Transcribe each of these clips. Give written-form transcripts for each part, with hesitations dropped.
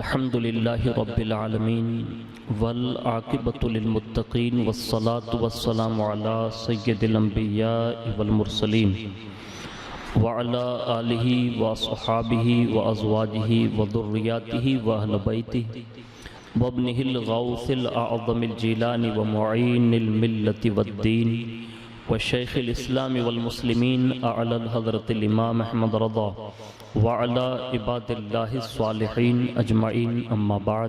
الحمد للہ رب العالمین والعاقبۃ للمتقین والصلاة والسلام علی سید الانبیاء والمرسلین وعلی آلہ واصحابہ وازواجہ وذریاتہ واہل بیتہ وابنہ الغوث الاعظم الجیلانی ومعین الملت والدین وشیخ الاسلام والمسلمین اعلی الحضرت الامام احمد رضا وعلی عباد اللہ الصالحین اجمعین اما بعد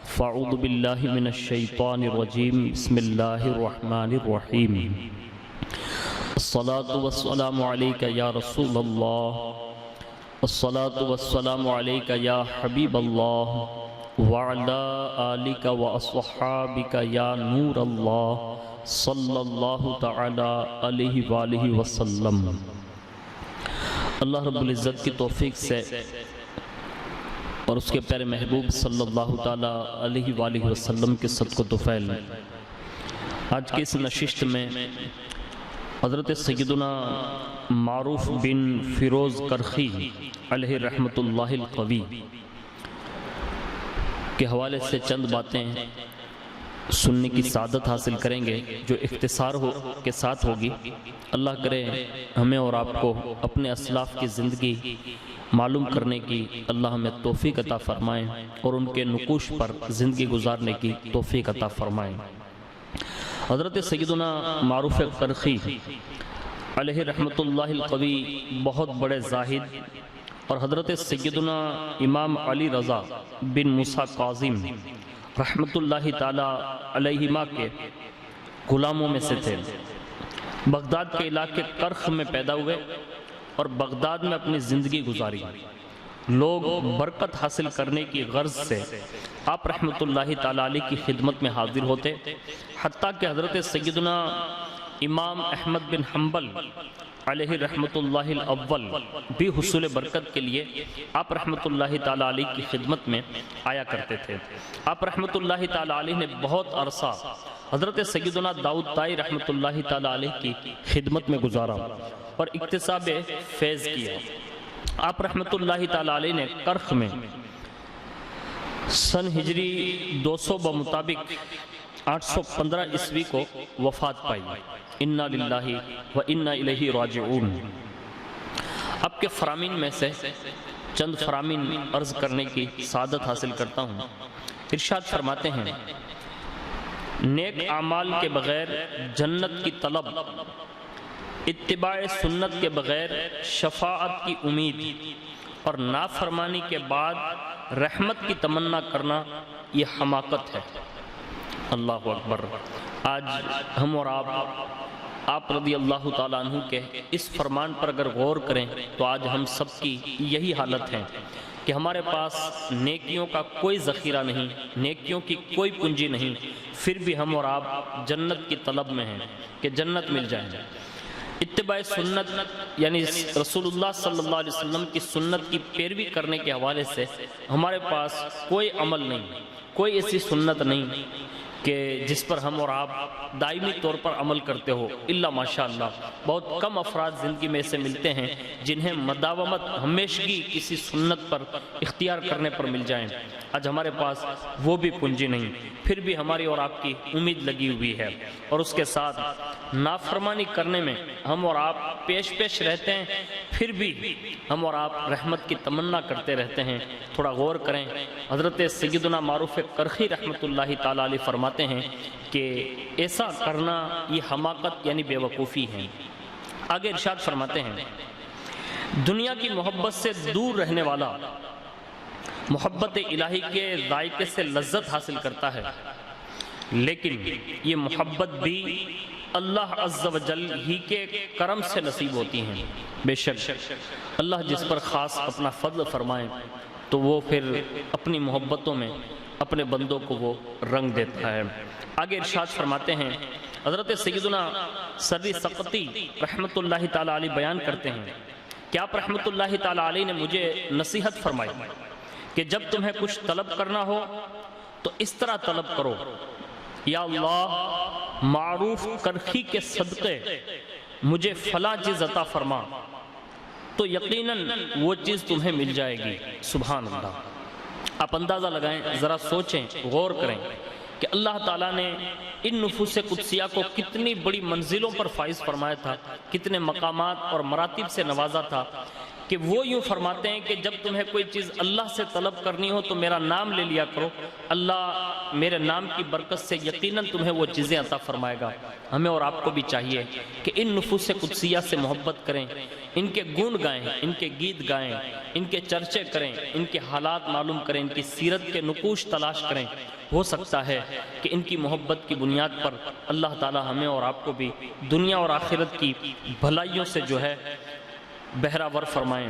فاعوذ باللہ من الشیطان الرجیم بسم اللہ الرحمن الرحیم الصلاة والسلام علیکہ یا رسول اللہ الصلاة والسلام علیکہ یا حبیب اللہ وعلی آلک واصحابک یا نور اللہ صلی اللہ تعالی علیہ وآلہ وسلم۔ اللہ رب العزت کی توفیق سے اور اس کے پیارے محبوب صلی اللہ تعالی علیہ وآلہ وسلم کے صدق و طفیل آج کی اس نشست میں حضرت سیدنا معروف بن فیروز کرخی علیہ رحمت اللہ القوی کے حوالے سے چند باتیں سننے کی سعادت حاصل کریں گے جو اختصار کے ساتھ ہوگی۔ اللہ کرے ہمیں اور آپ کو اپنے اسلاف کی زندگی معلوم کرنے کی اللہ ہمیں توفیق عطا فرمائیں اور ان کے نقوش پر زندگی گزارنے کی توفیق عطا فرمائیں۔ حضرت سیدنا معروف کرخی علیہ رحمت اللہ القوی بہت بڑے زاہد اور حضرت سیدنا امام علی رضا بن موسیٰ کاظم رحمت اللہ تعالی علیہما کے غلاموں میں سے تھے۔ بغداد کے علاقے کرخ میں پیدا ہوئے اور بغداد میں اپنی زندگی گزاری۔ لوگ برکت حاصل کرنے کی غرض سے آپ رحمت اللہ تعالی علیہ کی خدمت میں حاضر ہوتے، حتیٰ کہ حضرت سیدنا امام احمد بن حنبل علیہ رحمت اللہ الاول بھی حصول برکت کے لیے آپ رحمت اللہ تعالی علیہ کی خدمت میں آیا کرتے تھے۔ آپ رحمت اللہ تعالی علیہ نے بہت عرصہ حضرت سیدنا داؤد طائی رحمت اللہ تعالی علیہ کی خدمت میں گزارا اور اکتساب فیض کیا۔ آپ رحمت اللہ تعالی علیہ نے کرخ میں سن ہجری 200 بمطابق 815 عیسوی کو وفات پائی۔ انا للہ و انا الیہ راجعون۔ اب کے فرامین میں سے چند فرامین عرض کرنے کی سعادت حاصل کرتا ہوں۔ ارشاد فرماتے ہیں، نیک اعمال کے بغیر جنت کی طلب، اتباع سنت کے بغیر شفاعت کی امید اور نافرمانی کے بعد رحمت کی تمنا کرنا یہ حماقت ہے۔ اللہ اکبر۔ آج ہم اور آپ رضی اللہ تعالیٰ عنہ کے اس فرمان پر اگر غور کریں تو آج ہم سب کی یہی حالت ہے کہ ہمارے پاس نیکیوں کا کوئی ذخیرہ نہیں، نیکیوں کی کوئی پونجی نہیں، پھر بھی ہم اور آپ جنت کی طلب میں ہیں کہ جنت مل جائے۔ اتباع سنت یعنی رسول اللہ صلی اللہ علیہ وسلم کی سنت کی پیروی کرنے کے حوالے سے ہمارے پاس کوئی عمل نہیں، کوئی ایسی سنت نہیں کہ جس پر ہم اور آپ دائمی طور پر عمل کرتے ہو، الا ماشاءاللہ بہت کم افراد زندگی میں سے ملتے ہیں جنہیں مداومت ہمیشگی کسی سنت پر اختیار کرنے پر مل جائیں۔ آج ہمارے پاس وہ بھی پونجی نہیں، پھر بھی ہماری اور آپ کی امید لگی ہوئی ہے، اور اس کے ساتھ نافرمانی کرنے میں ہم اور آپ پیش رہتے ہیں، پھر بھی ہم اور آپ رحمت کی تمنا کرتے رہتے ہیں۔ تھوڑا غور کریں، حضرت سیدنا معروف کرخی رحمت اللہ تعالی علیہ فرماتے ہیں کہ ایسا کرنا یہ حماقت یعنی بے وقوفی ہے۔ آگے ارشاد فرماتے ہیں، دنیا کی محبت سے دور رہنے والا محبت الہی کے ذائقے سے لذت حاصل کرتا ہے، لیکن یہ محبت بھی اللہ عز و جل ہی کے کرم سے نصیب ہوتی ہیں۔ بے شک اللہ جس پر خاص اپنا فضل فرمائے تو وہ پھر اپنی محبتوں میں اپنے بندوں کو وہ رنگ دیتا ہے۔ آگے ارشاد فرماتے ہیں، حضرت سیدنا سری سقطی رحمت اللہ تعالی علیہ بیان کرتے ہیں کہ آپ رحمت اللہ تعالی علیہ نے مجھے نصیحت فرمائی کہ جب تمہیں کچھ طلب کرنا ہو تو اس طرح طلب کرو، یا اللہ معروف کرخی کے صدقے مجھے فلاں چیز عطا فرما، تو یقیناً وہ چیز تمہیں مل جائے گی۔ سبحان اللہ۔ آپ اندازہ لگائیں، ذرا سوچیں، غور کریں کہ اللہ تعالیٰ نے ان نفوس قدسیہ کو کتنی بڑی منزلوں پر فائز فرمایا تھا، کتنے مقامات اور مراتب سے نوازا تھا کہ وہ یوں فرماتے ہیں کہ جب تمہیں کوئی چیز اللہ سے طلب کرنی ہو تو میرا نام لے لیا کرو، اللہ میرے نام کی برکت سے یقیناً تمہیں وہ چیزیں عطا فرمائے گا۔ ہمیں اور آپ کو بھی چاہیے کہ ان نفوس قدسیہ سے محبت کریں، ان کے گن گائیں، ان کے گیت گائیں، ان کے چرچے کریں، ان کے حالات معلوم کریں، ان کی سیرت کے نقوش تلاش کریں۔ ہو سکتا ہے کہ ان کی محبت کی بنیاد پر اللہ تعالی ہمیں اور آپ کو بھی دنیا اور آخرت کی بھلائیوں سے جو ہے بہراور فرمائیں۔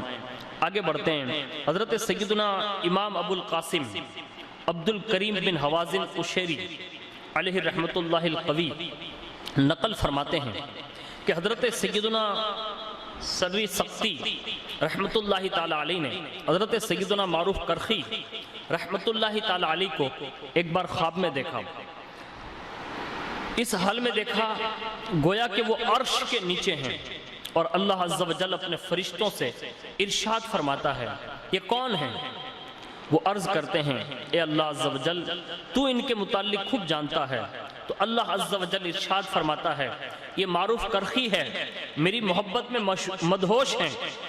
آگے بڑھتے ہیں۔ حضرت سیدنا امام ابو القاسم عبد الکریم بن حوازن قشیری علیہ رحمت اللہ القوی نقل فرماتے ہیں کہ حضرت سیدنا سروی سختی رحمت اللہ تعالی علیہ نے حضرت سیدنا معروف کرخی رحمت اللہ تعالی علیہ کو ایک بار خواب میں دیکھا۔ اس حال میں دیکھا گویا کہ وہ عرش کے نیچے ہیں اور اللہ عز و جل اپنے فرشتوں سے ارشاد فرماتا ہے، یہ کون ہیں؟ وہ عرض کرتے ہیں، اے اللہ عز و جل تو ان کے متعلق خوب جانتا ہے۔ تو اللہ عز و جل ارشاد فرماتا ہے، یہ معروف کرخی ہے، میری محبت میں مدہوش ہیں،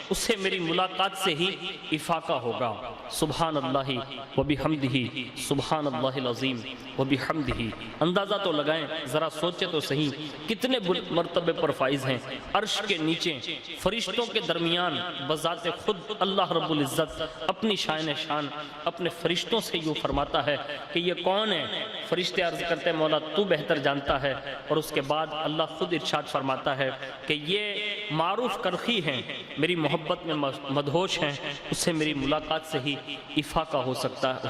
اسے میری ملاقات سے ہی افاقہ ہوگا۔ سبحان اللہ وبحمدہ، سبحان اللہ العظیم وبحمدہ۔ اندازہ تو لگائیں، ذرا سوچے تو صحیح کتنے مرتبے پر فائز ہیں۔ عرش کے نیچے فرشتوں کے درمیان بذات خود اللہ رب العزت اپنی شان اپنے فرشتوں سے یوں فرماتا ہے کہ یہ کون ہے؟ فرشتے عرض کرتے ہیں، مولا تو بہتر جانتا ہے۔ اور اس کے بعد اللہ خود ارشاد فرماتا ہے کہ یہ معروف کرخی ہیں، میری محبت میں مدہوش ہیں، اسے میری ملاقات سے ہی افاقہ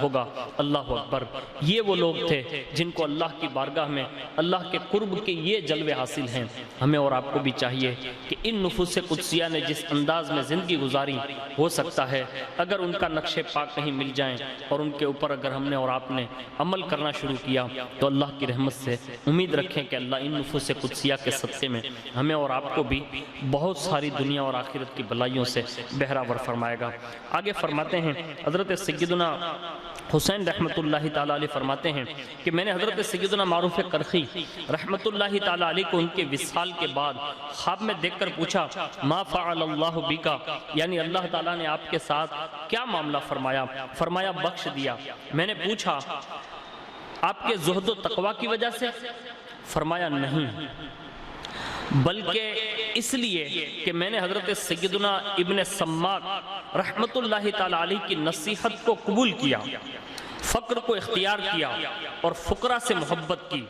ہوگا۔ اللہ اکبر۔ یہ وہ لوگ تھے جن کو اللہ کی بارگاہ میں اللہ کے قرب کے یہ جلوے حاصل ہیں۔ ہمیں اور آپ کو بھی چاہیے کہ ان نفوس قدسیہ نے جس انداز میں زندگی گزاری، ہو سکتا ہے اگر ان کا نقش پاک کہیں مل جائیں اور ان کے اوپر اگر ہم نے اور آپ نے عمل کرنا شروع کیا تو اللہ کی رحمت سے امید رکھیں کہ اللہ ان نفوس قدسیہ کے صدقے میں ہمیں اور آپ کو بھی بہت ساری دنیا اور آخرت کی بلائیوں سے بہراور فرمائے گا۔ آگے فرماتے ہیں حضرت سیدنا حسین رحمت اللہ تعالی علیہ فرماتے ہیں کہ میں نے حضرت سیدنا معروف کرخی رحمت اللہ تعالی علیہ کو ان کے وصال کے بعد خواب میں دیکھ کر پوچھا، ما فعل اللہ بکا، یعنی اللہ تعالیٰ نے آپ کے ساتھ کیا معاملہ فرمایا؟ فرمایا بخش دیا۔ میں نے پوچھا آپ کے زہد و تقوی کی وجہ سے؟ فرمایا نہیں، بلکہ اس لیے کہ میں نے حضرت سیدنا ابن سماک رحمت اللہ تعالی علیہ کی نصیحت کو قبول کیا، فقر کو اختیار کیا اور فقراء سے محبت کی۔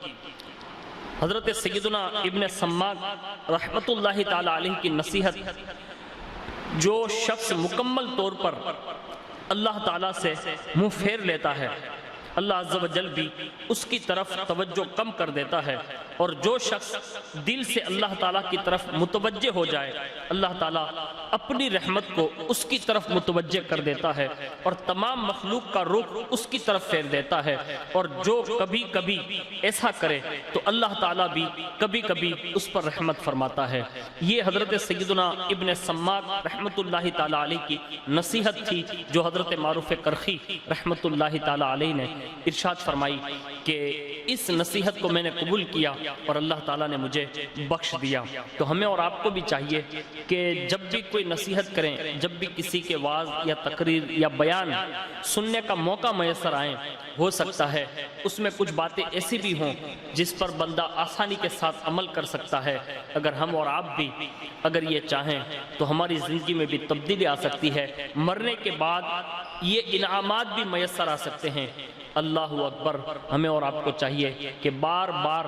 حضرت سیدنا ابن سماک رحمت اللہ تعالی علیہ کی نصیحت، جو شخص مکمل طور پر اللہ تعالیٰ سے منہ پھیر لیتا ہے، اللہ عز و جل بھی اس کی طرف توجہ کم کر دیتا ہے، اور جو شخص دل سے اللہ تعالیٰ کی طرف متوجہ ہو جائے، اللہ تعالیٰ اپنی رحمت کو اس کی طرف متوجہ کر دیتا ہے اور تمام مخلوق کا رخ اس کی طرف پھیر دیتا ہے۔ اور جو کبھی کبھی ایسا کرے تو اللہ تعالیٰ بھی کبھی کبھی اس پر رحمت فرماتا ہے۔ یہ حضرت سیدنا ابن سماک رحمت اللہ تعالیٰ علیہ کی نصیحت تھی جو حضرت معروف کرخی رحمت اللہ تعالیٰ علیہ نے ارشاد فرمائی کہ اس نصیحت کو میں نے قبول کیا اور اللہ تعالیٰ نے مجھے بخش دیا۔ تو ہمیں اور آپ کو بھی چاہیے کہ جب بھی کوئی نصیحت کریں، جب بھی کسی کے وعظ یا تقریر یا بیان سننے کا موقع میسر آئیں، ہو سکتا ہے اس میں کچھ باتیں ایسی بھی ہوں جس پر بندہ آسانی کے ساتھ عمل کر سکتا ہے۔ اگر ہم اور آپ بھی اگر یہ چاہیں تو ہماری زندگی میں بھی تبدیلی آ سکتی ہے، مرنے کے بعد یہ انعامات بھی میسر آ سکتے ہیں۔ اللہ اکبر۔ ہمیں اور آپ کو چاہیے کہ بار بار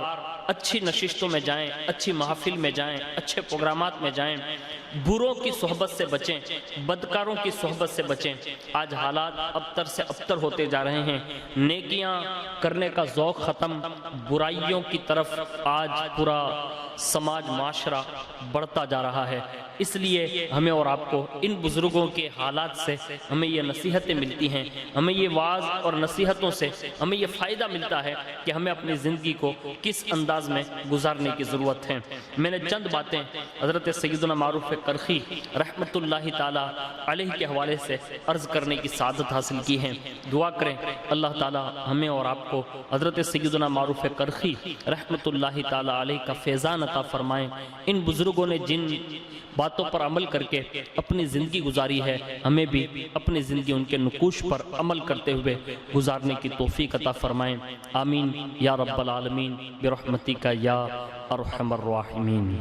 اچھی نشستوں میں جائیں، اچھی محافل میں جائیں، اچھے پروگرامات میں جائیں، بروں کی صحبت سے بچیں، بدکاروں کی صحبت سے بچیں۔ آج حالات ابتر سے ابتر ہوتے جا رہے ہیں، نیکیاں کرنے کا ذوق ختم، برائیوں کی طرف آج پورا سماج معاشرہ بڑھتا جا رہا ہے۔ اس لیے ہمیں اور آپ کو ان بزرگوں کے حالات سے ہمیں یہ نصیحتیں ملتی ہیں، ہمیں یہ وعظ اور نصیحتوں سے ہمیں یہ فائدہ ملتا ہے کہ ہمیں اپنی زندگی کو کس انداز میں گزارنے کی ضرورت ہے۔ میں نے چند باتیں حضرت سیدنا معروف کرخی رحمت اللہ تعالی علیہ کے حوالے سے عرض کرنے کی سعادت حاصل کی ہیں۔ دعا کریں اللہ تعالی ہمیں اور آپ کو حضرت سیدنا معروف کرخی رحمت اللہ تعالی علیہ کا فیضان عطا فرمائیں۔ ان بزرگوں نے جن باتوں پر عمل کر کے اپنی زندگی گزاری ہے، ہمیں بھی اپنی زندگی ان کے نقوش پر عمل کرتے ہوئے گزارنے کی توفیق عطا فرمائیں۔ آمین یا رب العالمین برحمتک یا ارحم الراحمین۔